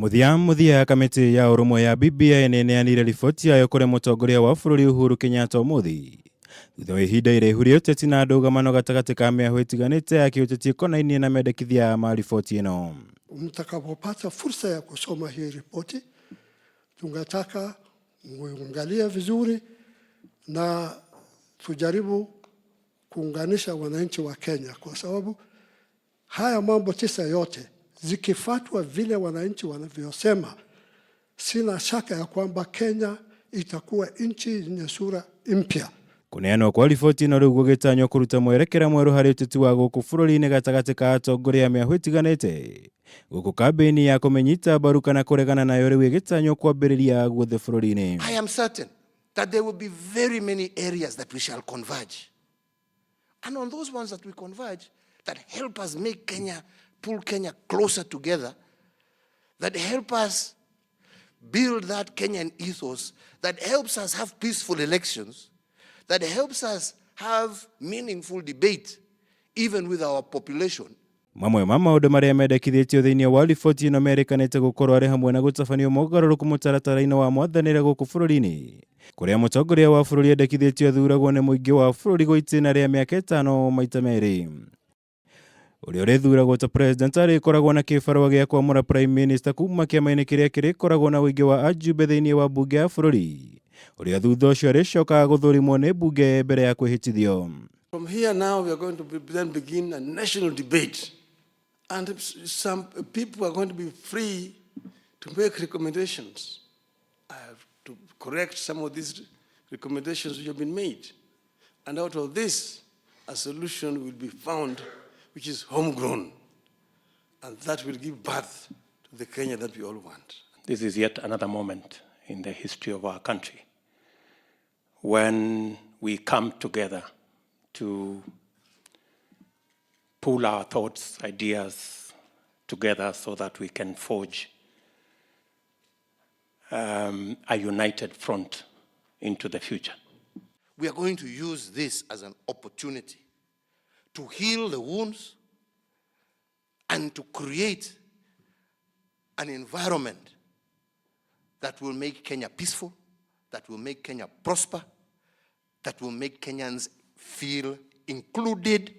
Muthia kamiti ya urumwe ya Bbi neneanire riboti yayo kuri mutongoria wa bururi Uhuru Kenyatta umuthi thutha wa ihinda iraihu ria uteti na ndũgamano gatagati ka mĩahũ itiganĩte ya kiũteti konainie na mendekithia ma riboti ĩno. Mtakapopata fursa ya kusoma hii ripoti, tungetaka muangalie vizuri na tujaribu kuunganisha wananchi wa Kenya, kwa sababu haya mambo tisa yote zikifuatwa vile wananchi wanavyosema, sina shaka ya kwamba Kenya itakuwa nchi yenye sura mpya. Kuneanwo kwa riboti ĩno rĩu gũgĩtanywo kũruta mwerekera mwerũ harĩ ũteti wa gũkũ bũrũri-inĩ gatagatĩ ka atongoria a mĩahũ ĩtiganĩte, gũkũ kambĩini ya kũmĩnyita mbaru kana kũregana nayo rĩu ĩgĩtanywo kwambĩrĩria guothe bũrũri-inĩ. I am certain that there will be very many areas that we shall converge. And on those ones that we converge, that help us make Kenya, pull Kenya closer together, that help us build that Kenyan ethos, that helps us have peaceful elections, that helps us have meaningful debate, even with our population. Mamwe ma maũndũ marĩa mendekithĩtio thĩinĩ wa riboti ĩno merĩkanĩte gũkorwo arĩ hamwe na gũtabanio mogarũrũku mũtaratara-inĩ wa mwathanĩre gũkũ bũrũri-inĩ, kũrĩa mũtongoria wa bũrũri endekithĩtio athuragwo nĩ mũingĩ wa bũrũri gwa itĩna rĩa mĩaka 5 maita merĩ. Ũrĩa ũrĩthuragwo ta president arĩkoragwo na kĩbarũa gĩa kwamũra prime minister kuma kĩama-inĩ kĩrĩa kĩrĩkoragwo na ũingĩ wa ajumbe thĩinĩ wa mbunge ya bũrũri, ũrĩa thutha ũcio arĩcokaga gũthũrimwo nĩ mbunge mbere ya kwĩhĩtithio. From here now we are going to then begin a national debate, and some people are going to be free to make recommendations. I have to correct some of these recommendations which have been made, and out of this a solution will be found which is homegrown, and that will give birth to the Kenya that we all want. This is yet another moment in the history of our country when we come together to pool our thoughts, ideas together so that we can forge a united front into the future. We are going to use this as an opportunity to heal the wounds and to create an environment that will make Kenya peaceful, that will make Kenya prosper, that will make Kenyans feel included,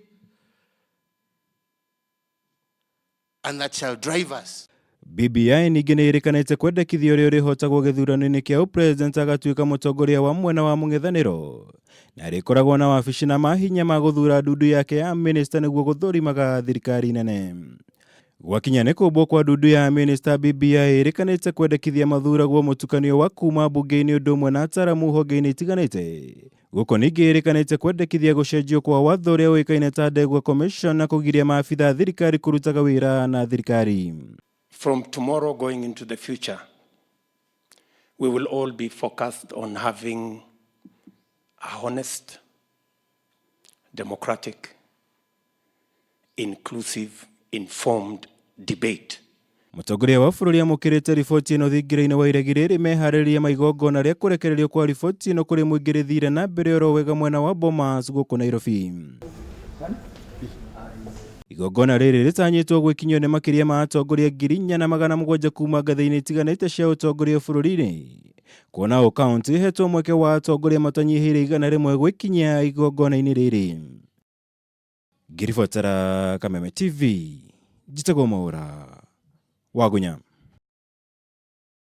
and that shall drive us. Bbi ningĩ nĩ ĩrĩkanĩte kwendekithia ũrĩa ũrĩhotagwo gĩthurano-inĩ kĩa president agatuĩka mũtongoria wa mwena wa mũng'ethanĩro, na arĩkoragwo na wabici na mahinya ma gũthura ndundu yake ya minister nĩguo gũthũrimaga thirikari nene. Gwakinya nĩ kũmbwo kwa ndundu ya minister, Bbi ĩrĩkanĩte kwendekithia mathuragwo mũtukanio wa kuma mbunge-inĩ ũndũ ũmwe na ataramu honge-inĩ itiganĩte. Gũkũ ningĩ ĩrĩkanĩte kwendekithia gũcenjio kwa watho ũrĩa ũĩkaine ta Ndegwa Commission na kũgiria maabitha thirikari kũrutaga wĩra na thirikari. From tomorrow going into the future, we will all be focused on having a honest, democratic, inclusive, informed debate. Mũtongoria wa bũrũri amũkĩrĩte riboti ĩno thingira-inĩ wa iregi rĩrĩ meharĩrĩria ma igongona rĩa kũrekererio kwa riboti ĩno kũrĩ mũingĩ rĩthire na mbere oro wega mwena wa Bomas gũkũ Nairobi. Igongona rĩrĩ rĩtanyĩtwo gwĩkinyio nĩ makĩria ma atongoria 4,700 kuma ngathĩ-inĩ itiganĩte cia ũtongoria bũrũri-inĩ, kuona o kaunti ĩhetwo mweke wa atongoria matanyihĩire 100 gwĩkinyia igongona-inĩ rĩrĩ. Ngĩribotera Kameme TV, njĩtagwo Mwaũra Wagunya.